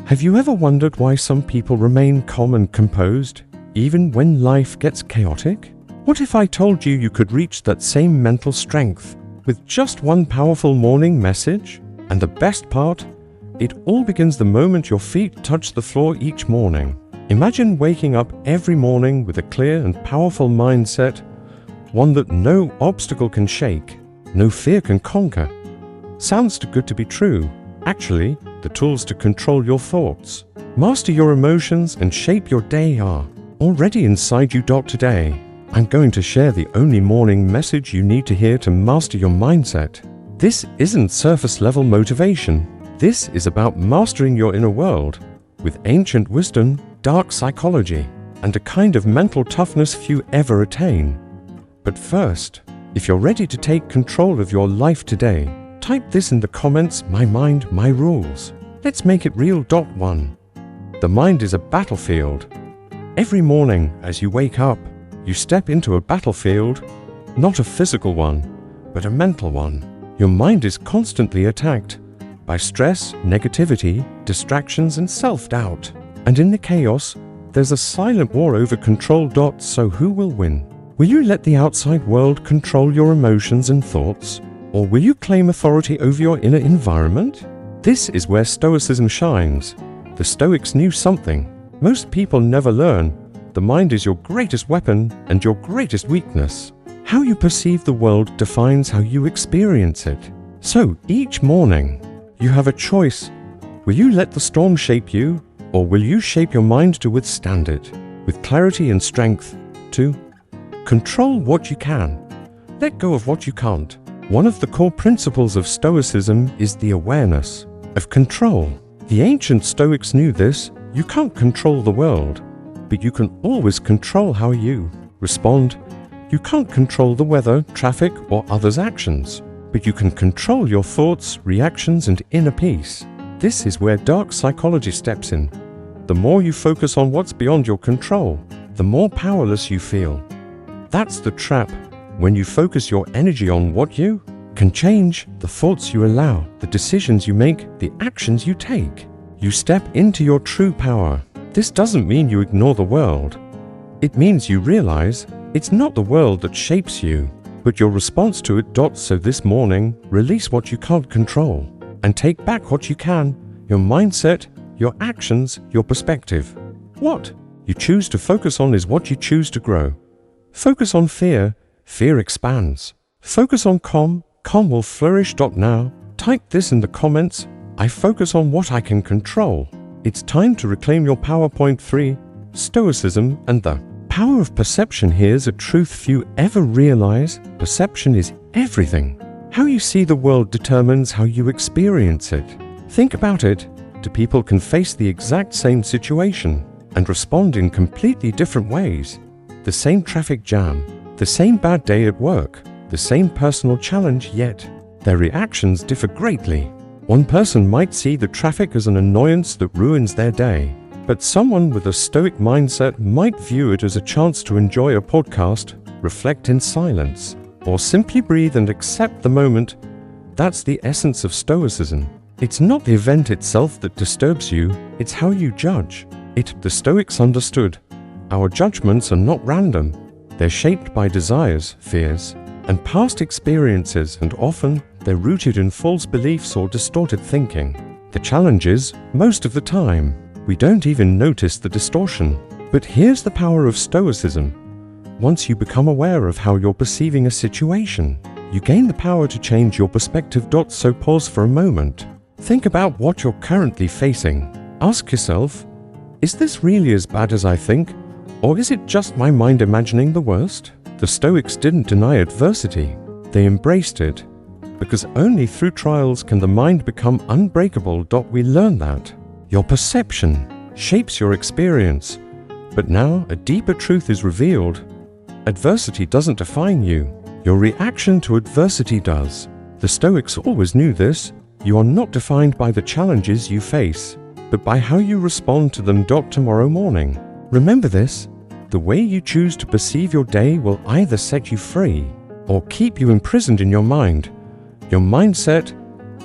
Have you ever wondered why some people remain calm and composed, even when life gets chaotic? What if I told you you could reach that same mental strength with just one powerful morning message? And the best part? It all begins the moment your feet touch the floor each morning. Imagine waking up every morning with a clear and powerful mindset, one that no obstacle can shake, no fear can conquer. Sounds too good to be true. Actually, the tools to control your thoughts, master your emotions, and shape your day are already inside you. Today, I'm going to share the only morning message you need to hear to master your mindset. This isn't surface-level motivation. This is about mastering your inner world with ancient wisdom, dark psychology, and a kind of mental toughness few ever attain. But first, if you're ready to take control of your life today, type this in the comments: my mind, my rules. Let's make it real. 1. The mind is a battlefield. Every morning as you wake up, you step into a battlefield, not a physical one, but a mental one. Your mind is constantly attacked by stress, negativity, distractions, and self-doubt. And in the chaos, there's a silent war over control. So who will win? Will you let the outside world control your emotions and thoughts? Or will you claim authority over your inner environment? This is where Stoicism shines. The Stoics knew something most people never learn. The mind is your greatest weapon and your greatest weakness. How you perceive the world defines how you experience it. So each morning, you have a choice. Will you let the storm shape you, or will you shape your mind to withstand it with clarity and strength? 2. Control what you can. Let go of what you can't. One of the core principles of Stoicism is the awareness of control. The ancient Stoics knew this. You can't control the world, but you can always control how you respond. You can't control the weather, traffic, or others' actions, but you can control your thoughts, reactions, and inner peace. This is where dark psychology steps in. The more you focus on what's beyond your control, the more powerless you feel. That's the trap. When you focus your energy on what you can change, the thoughts you allow, the decisions you make, the actions you take, you step into your true power. This doesn't mean you ignore the world. It means you realize it's not the world that shapes you, but your response to it. So this morning, release what you can't control and take back what you can: your mindset, your actions, your perspective. What you choose to focus on is what you choose to grow. Focus on fear, fear expands. Focus on calm, calm will flourish. Now, type this in the comments: I focus on what I can control. It's time to reclaim your power. 3. Stoicism and the power of perception. Here's a truth few ever realize. Perception is everything. How you see the world determines how you experience it. Think about it. Two people can face the exact same situation and respond in completely different ways. The same traffic jam, the same bad day at work, the same personal challenge, yet their reactions differ greatly. One person might see the traffic as an annoyance that ruins their day, but someone with a stoic mindset might view it as a chance to enjoy a podcast, reflect in silence, or simply breathe and accept the moment. That's the essence of Stoicism. It's not the event itself that disturbs you, it's how you judge it. The Stoics understood our judgments are not random. They're shaped by desires, fears, and past experiences, and often they're rooted in false beliefs or distorted thinking. The challenge is, most of the time, we don't even notice the distortion. But here's the power of Stoicism. Once you become aware of how you're perceiving a situation, you gain the power to change your perspective. So pause for a moment. Think about what you're currently facing. Ask yourself, is this really as bad as I think? Or is it just my mind imagining the worst? The Stoics didn't deny adversity. They embraced it. Because only through trials can the mind become unbreakable. We learn that your perception shapes your experience. But now a deeper truth is revealed. Adversity doesn't define you. Your reaction to adversity does. The Stoics always knew this. You are not defined by the challenges you face, but by how you respond to them. Tomorrow morning, remember this: the way you choose to perceive your day will either set you free or keep you imprisoned in your mind. Your mindset,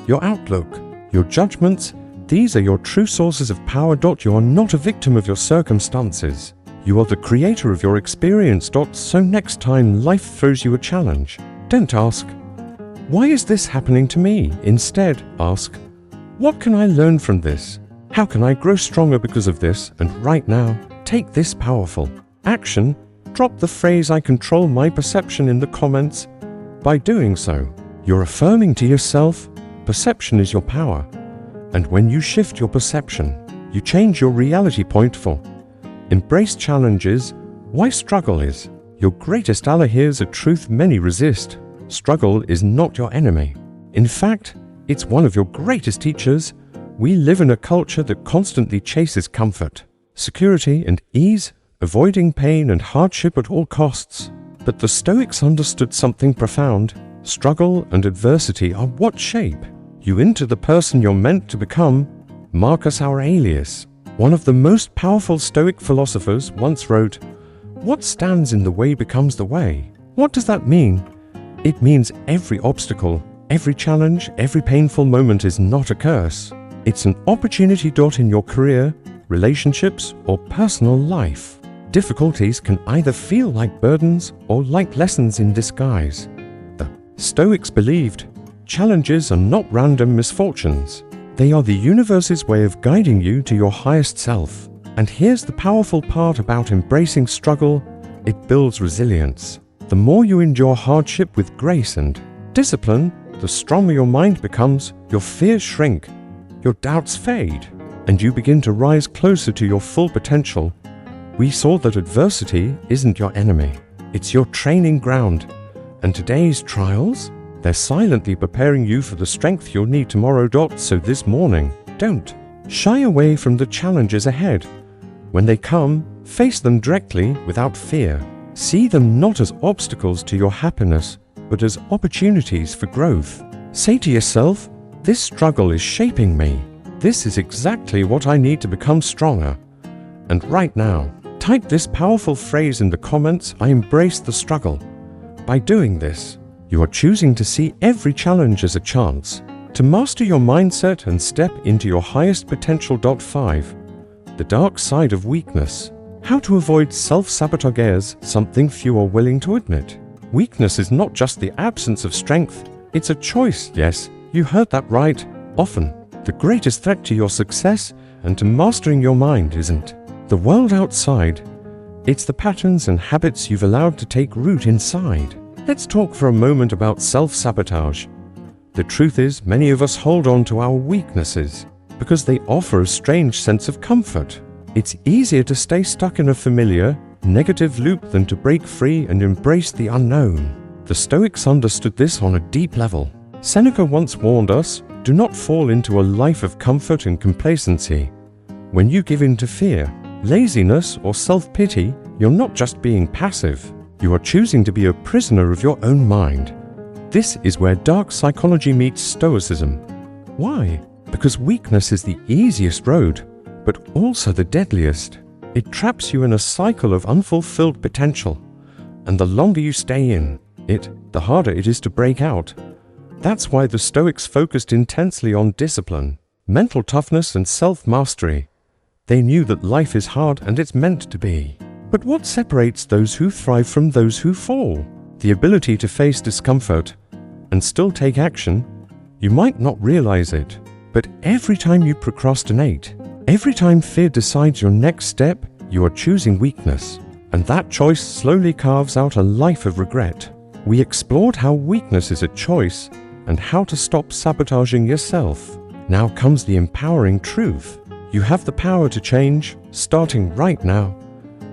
your outlook, your judgments, These are your true sources of power. You are not a victim of your circumstances. You are the creator of your experience. So next time life throws you a challenge, don't ask, "Why is this happening to me?" Instead, ask, "What can I learn from this? How can I grow stronger because of this?" And right now, take this powerful action. Drop the phrase "I control my perception" in the comments. By doing so, you're affirming to yourself, perception is your power. And when you shift your perception, you change your reality point for embrace challenges. Why struggle is your greatest ally. Here's a truth many resist. Struggle is not your enemy. In fact, it's one of your greatest teachers. We live in a culture that constantly chases comfort, security, and ease, avoiding pain and hardship at all costs. But the Stoics understood something profound. Struggle and adversity are what shape you into the person you're meant to become. Marcus Aurelius, one of the most powerful Stoic philosophers, once wrote, "What stands in the way becomes the way." What does that mean? It means every obstacle, every challenge, every painful moment is not a curse. It's an opportunity. In your career, relationships, or personal life, difficulties can either feel like burdens or like lessons in disguise. The Stoics believed challenges are not random misfortunes. They are the universe's way of guiding you to your highest self. And here's the powerful part about embracing struggle: it builds resilience. The more you endure hardship with grace and discipline, the stronger your mind becomes. Your fears shrink, your doubts fade, and you begin to rise closer to your full potential. We saw that adversity isn't your enemy, it's your training ground. And today's trials, they're silently preparing you for the strength you'll need tomorrow. So this morning, don't shy away from the challenges ahead. When they come, face them directly without fear. See them not as obstacles to your happiness, but as opportunities for growth. Say to yourself, "This struggle is shaping me. This is exactly what I need to become stronger." And right now, type this powerful phrase in the comments: "I embrace the struggle." By doing this, you are choosing to see every challenge as a chance to master your mindset and step into your highest potential. 5. The dark side of weakness. How to avoid self-sabotage, something few are willing to admit. Weakness is not just the absence of strength, it's a choice. Yes, you heard that right. Often, the greatest threat to your success and to mastering your mind isn't the world outside. It's the patterns and habits you've allowed to take root inside. Let's talk for a moment about self-sabotage. The truth is, many of us hold on to our weaknesses because they offer a strange sense of comfort. It's easier to stay stuck in a familiar, negative loop than to break free and embrace the unknown. The Stoics understood this on a deep level. Seneca once warned us, "Do not fall into a life of comfort and complacency. When you give in to fear, laziness, or self-pity, you're not just being passive. You are choosing to be a prisoner of your own mind." This is where dark psychology meets Stoicism. Why? Because weakness is the easiest road, but also the deadliest. It traps you in a cycle of unfulfilled potential, and the longer you stay in it, the harder it is to break out. That's why the Stoics focused intensely on discipline, mental toughness, and self-mastery. They knew that life is hard and it's meant to be. But what separates those who thrive from those who fall? The ability to face discomfort and still take action. You might not realize it, but every time you procrastinate, every time fear decides your next step, you are choosing weakness. And that choice slowly carves out a life of regret. We explored how weakness is a choice and how to stop sabotaging yourself. Now comes the empowering truth. You have the power to change, starting right now.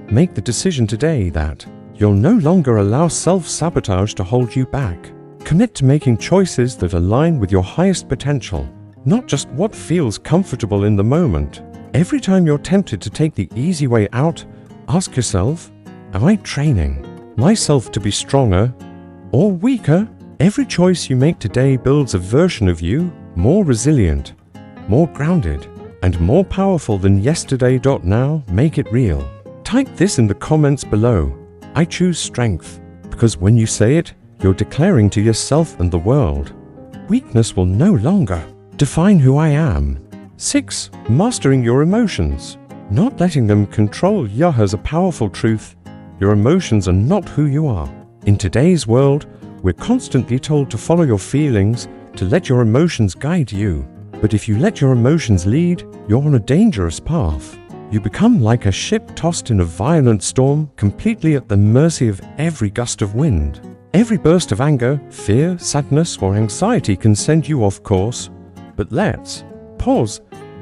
Make the decision today that you'll no longer allow self-sabotage to hold you back. Commit to making choices that align with your highest potential, not just what feels comfortable in the moment. Every time you're tempted to take the easy way out, ask yourself, am I training myself to be stronger or weaker? Every choice you make today builds a version of you more resilient, more grounded, and more powerful than yesterday. Now, make it real. Type this in the comments below. I choose strength, because when you say it, you're declaring to yourself and the world, weakness will no longer define who I am. 6. Mastering your emotions. Not letting them control you has a powerful truth. Your emotions are not who you are. In today's world, we're constantly told to follow your feelings, to let your emotions guide you. But if you let your emotions lead, you're on a dangerous path. You become like a ship tossed in a violent storm, completely at the mercy of every gust of wind. Every burst of anger, fear, sadness, or anxiety can send you off course. But let's pause.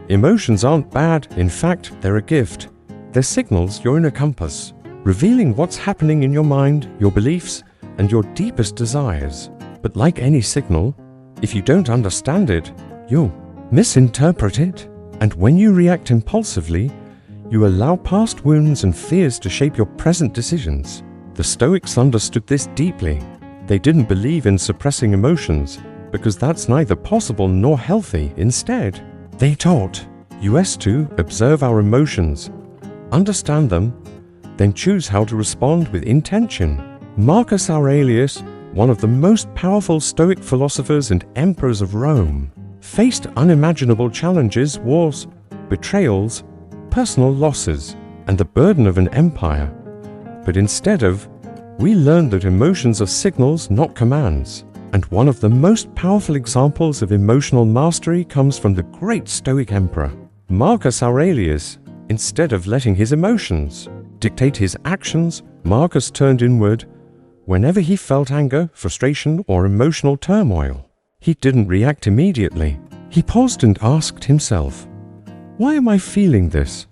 Emotions aren't bad. In fact, they're a gift. They're signals you're in a compass, revealing what's happening in your mind, your beliefs, and your deepest desires. But like any signal, if you don't understand it, you'll misinterpret it. And when you react impulsively, you allow past wounds and fears to shape your present decisions. The Stoics understood this deeply. They didn't believe in suppressing emotions, because that's neither possible nor healthy. Instead, they taught us to observe our emotions, understand them, then choose how to respond with intention. Marcus Aurelius, one of the most powerful Stoic philosophers and emperors of Rome, faced unimaginable challenges, wars, betrayals, personal losses, and the burden of an empire. But we learned that emotions are signals, not commands. And one of the most powerful examples of emotional mastery comes from the great Stoic emperor, Marcus Aurelius. Instead of letting his emotions dictate his actions, Marcus turned inward whenever he felt anger, frustration, or emotional turmoil. He didn't react immediately. He paused and asked himself, "Why am I feeling this?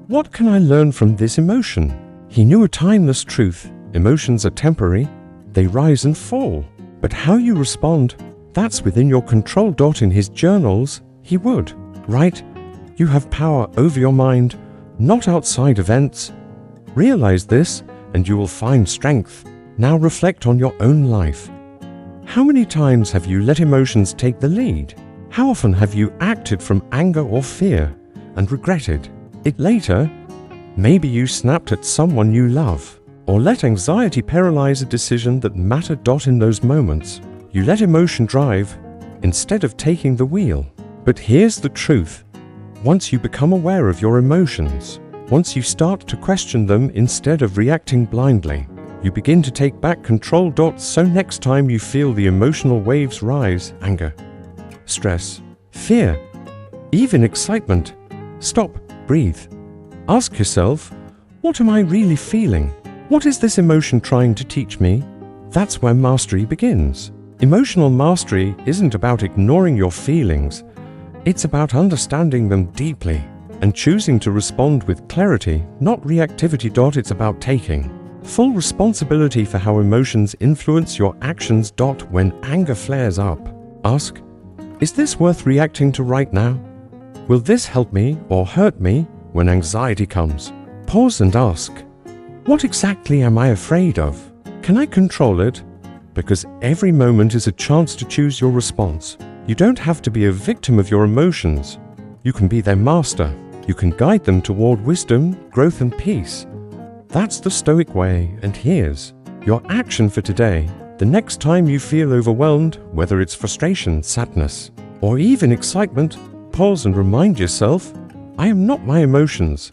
What can I learn from this emotion?" He knew a timeless truth. Emotions are temporary. They rise and fall. But how you respond, that's within your control. In his journals, he would write, "You have power over your mind, not outside events. Realize this, and you will find strength." Now reflect on your own life. How many times have you let emotions take the lead? How often have you acted from anger or fear and regretted it later? Maybe you snapped at someone you love, or let anxiety paralyze a decision that mattered. In those moments, you let emotion drive instead of taking the wheel. But here's the truth. Once you become aware of your emotions, once you start to question them instead of reacting blindly, you begin to take back control. So next time you feel the emotional waves rise, anger, stress, fear, even excitement, stop, breathe. Ask yourself, what am I really feeling? What is this emotion trying to teach me? That's where mastery begins. Emotional mastery isn't about ignoring your feelings. It's about understanding them deeply and choosing to respond with clarity, not reactivity. It's about taking full responsibility for how emotions influence your actions. When anger flares up, ask, is this worth reacting to right now? Will this help me or hurt me? When anxiety comes, pause and ask, what exactly am I afraid of? Can I control it? Because every moment is a chance to choose your response. You don't have to be a victim of your emotions. You can be their master. You can guide them toward wisdom, growth, and peace. That's the Stoic way, and here's your action for today. The next time you feel overwhelmed, whether it's frustration, sadness, or even excitement, pause and remind yourself, I am not my emotions.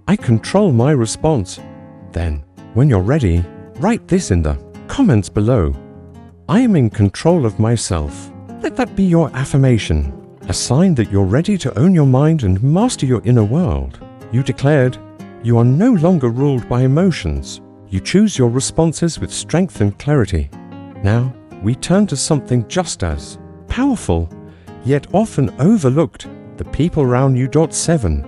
I control my response. Then, when you're ready, write this in the comments below. I am in control of myself. Let that be your affirmation, a sign that you're ready to own your mind and master your inner world. You declared, you are no longer ruled by emotions. You choose your responses with strength and clarity. Now, we turn to something just as powerful, yet often overlooked, the people around you. 7.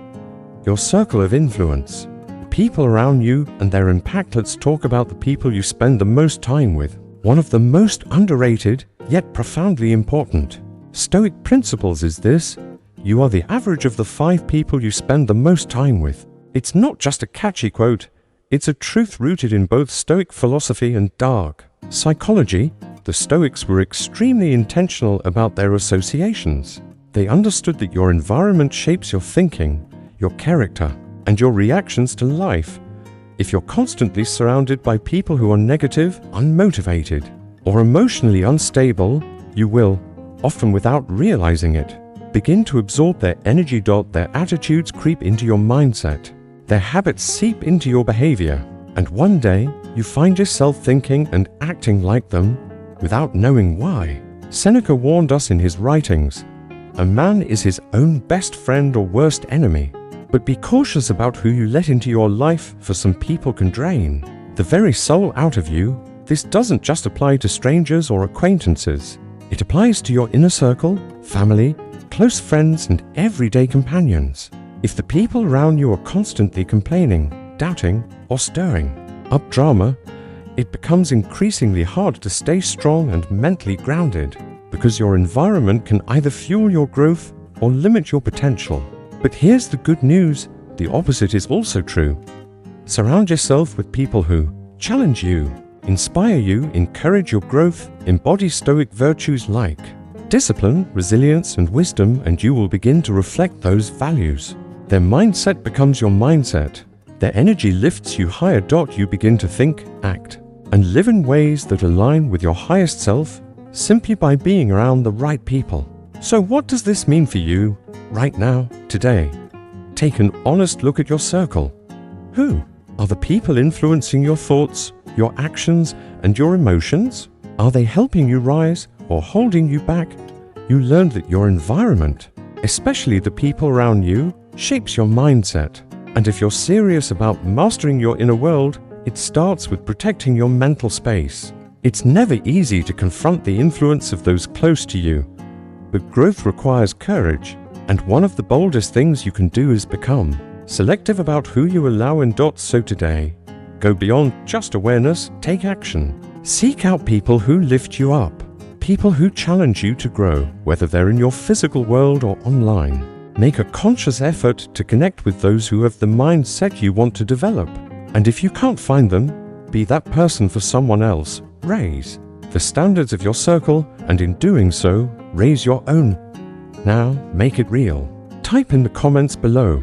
Your circle of influence. The people around you and their impact. Let's talk about the people you spend the most time with. One of the most underrated, yet profoundly important Stoic principles is this: you are the average of the 5 people you spend the most time with. It's not just a catchy quote, it's a truth rooted in both Stoic philosophy and dark psychology. The Stoics were extremely intentional about their associations. They understood that your environment shapes your thinking, your character, and your reactions to life. If you're constantly surrounded by people who are negative, unmotivated, or emotionally unstable, you will, often without realizing it, begin to absorb their energy. Their attitudes creep into your mindset. Their habits seep into your behavior. And one day, you find yourself thinking and acting like them without knowing why. Seneca warned us in his writings, "A man is his own best friend or worst enemy." But be cautious about who you let into your life, for some people can drain the very soul out of you. This doesn't just apply to strangers or acquaintances. It applies to your inner circle, family, close friends, and everyday companions. If the people around you are constantly complaining, doubting, or stirring up drama, it becomes increasingly hard to stay strong and mentally grounded, because your environment can either fuel your growth or limit your potential. But here's the good news: the opposite is also true. Surround yourself with people who challenge you, inspire you, encourage your growth, embody Stoic virtues like discipline, resilience, and wisdom, and you will begin to reflect those values. Their mindset becomes your mindset. Their energy lifts you higher. You begin to think, act, and live in ways that align with your highest self simply by being around the right people. So what does this mean for you right now, today? Take an honest look at your circle. Who are the people influencing your thoughts, your actions, and your emotions? Are they helping you rise or holding you back? You learned that your environment, especially the people around you, shapes your mindset. And if you're serious about mastering your inner world, it starts with protecting your mental space. It's never easy to confront the influence of those close to you, but growth requires courage, and one of the boldest things you can do is become selective about who you allow in. So today, go beyond just awareness, take action. Seek out people who lift you up, people who challenge you to grow, whether they're in your physical world or online. Make a conscious effort to connect with those who have the mindset you want to develop. And if you can't find them, be that person for someone else. Raise the standards of your circle, and in doing so, raise your own. Now, make it real. Type in the comments below,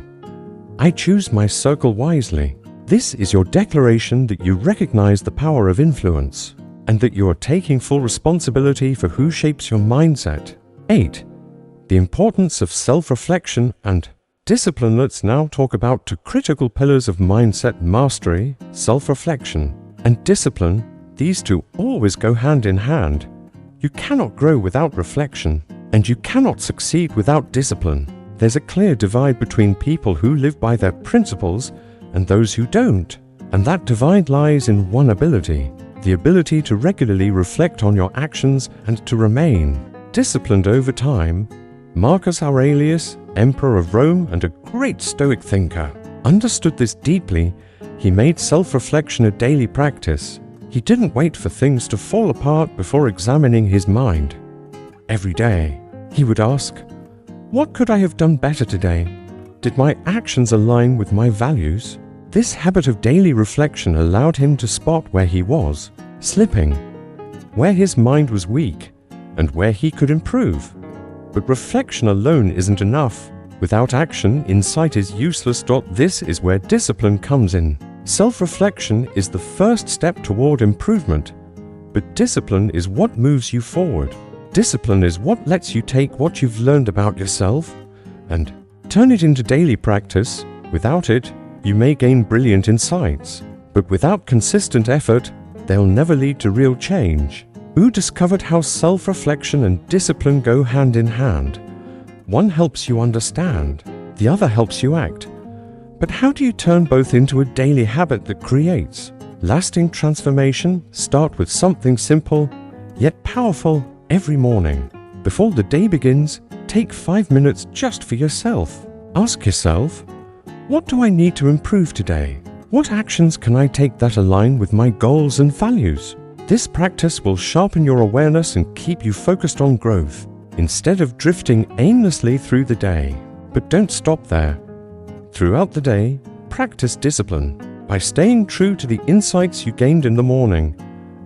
"I choose my circle wisely." This is your declaration that you recognize the power of influence, and that you are taking full responsibility for who shapes your mindset. 8. The importance of self-reflection and discipline. Let's now talk about two critical pillars of mindset mastery: self-reflection and discipline. These two always go hand in hand. You cannot grow without reflection, and you cannot succeed without discipline. There's a clear divide between people who live by their principles and those who don't, and that divide lies in one ability: the ability to regularly reflect on your actions and to remain disciplined over time. Marcus Aurelius, Emperor of Rome and a great Stoic thinker, understood this deeply. He made self-reflection a daily practice. He didn't wait for things to fall apart before examining his mind. Every day, he would ask, "What could I have done better today? Did my actions align with my values?" This habit of daily reflection allowed him to spot where he was slipping, where his mind was weak, and where he could improve. But reflection alone isn't enough. Without action, insight is useless. This is where discipline comes in. Self-reflection is the first step toward improvement, but discipline is what moves you forward. Discipline is what lets you take what you've learned about yourself and turn it into daily practice. Without it, you may gain brilliant insights, but without consistent effort, they'll never lead to real change. Who discovered how self-reflection and discipline go hand in hand? One helps you understand, the other helps you act. But how do you turn both into a daily habit that creates lasting transformation? Start with something simple, yet powerful, every morning. Before the day begins, take 5 minutes just for yourself. Ask yourself, what do I need to improve today? What actions can I take that align with my goals and values? This practice will sharpen your awareness and keep you focused on growth, instead of drifting aimlessly through the day. But don't stop there. Throughout the day, practice discipline by staying true to the insights you gained in the morning.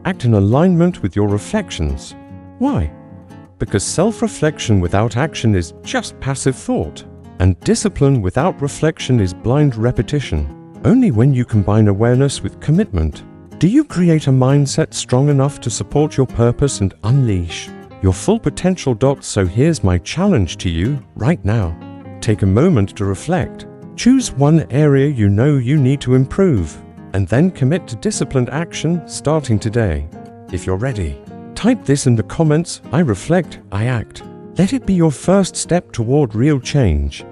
Act in alignment with your reflections. Why? Because self-reflection without action is just passive thought, and discipline without reflection is blind repetition. Only when you combine awareness with commitment do you create a mindset strong enough to support your purpose and unleash your full potential. So here's my challenge to you right now. Take a moment to reflect. Choose one area you know you need to improve, and then commit to disciplined action starting today. If you're ready, type this in the comments. I reflect, I act. Let it be your first step toward real change.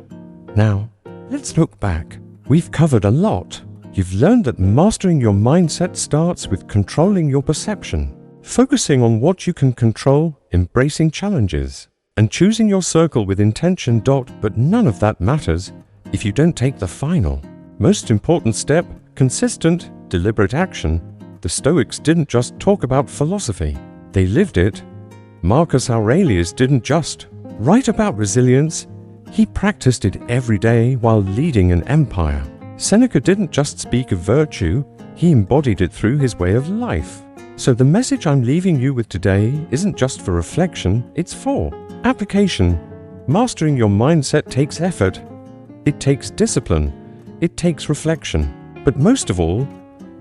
Now, let's look back. We've covered a lot. You've learned that mastering your mindset starts with controlling your perception, focusing on what you can control, embracing challenges, and choosing your circle with intention. But none of that matters if you don't take the final, most important step: consistent, deliberate action. The Stoics didn't just talk about philosophy, they lived it. Marcus Aurelius didn't just write about resilience, he practiced it every day while leading an empire. Seneca didn't just speak of virtue, he embodied it through his way of life. So the message I'm leaving you with today isn't just for reflection, it's for application. Mastering your mindset takes effort, it takes discipline, it takes reflection, but most of all,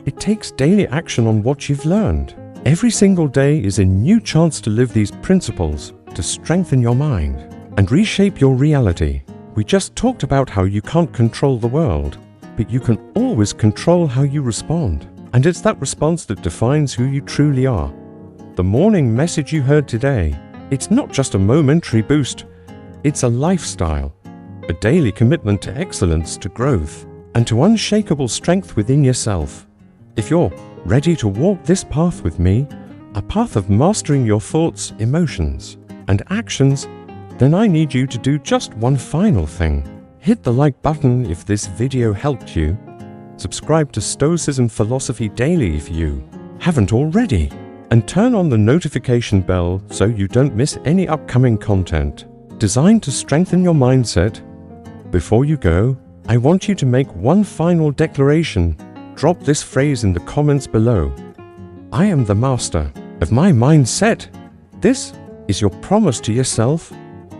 it takes daily action on what you've learned. Every single day is a new chance to live these principles, to strengthen your mind and reshape your reality. We just talked about how you can't control the world, but you can always control how you respond. And it's that response that defines who you truly are. The morning message you heard today, it's not just a momentary boost, it's a lifestyle, a daily commitment to excellence, to growth, and to unshakable strength within yourself. If you're ready to walk this path with me, a path of mastering your thoughts, emotions, and actions, then I need you to do just one final thing. Hit the like button if this video helped you. Subscribe to Stoicism Philosophy Daily if you haven't already, and turn on the notification bell so you don't miss any upcoming content designed to strengthen your mindset. Before you go, I want you to make one final declaration. Drop this phrase in the comments below. I am the master of my mindset. This is your promise to yourself,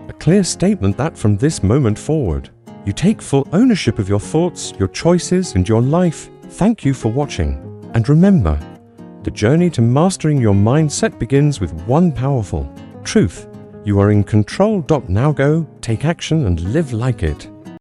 a clear statement that from this moment forward, you take full ownership of your thoughts, your choices, and your life. Thank you for watching. And remember, the journey to mastering your mindset begins with one powerful truth. You are in control. Now go, take action, and live like it.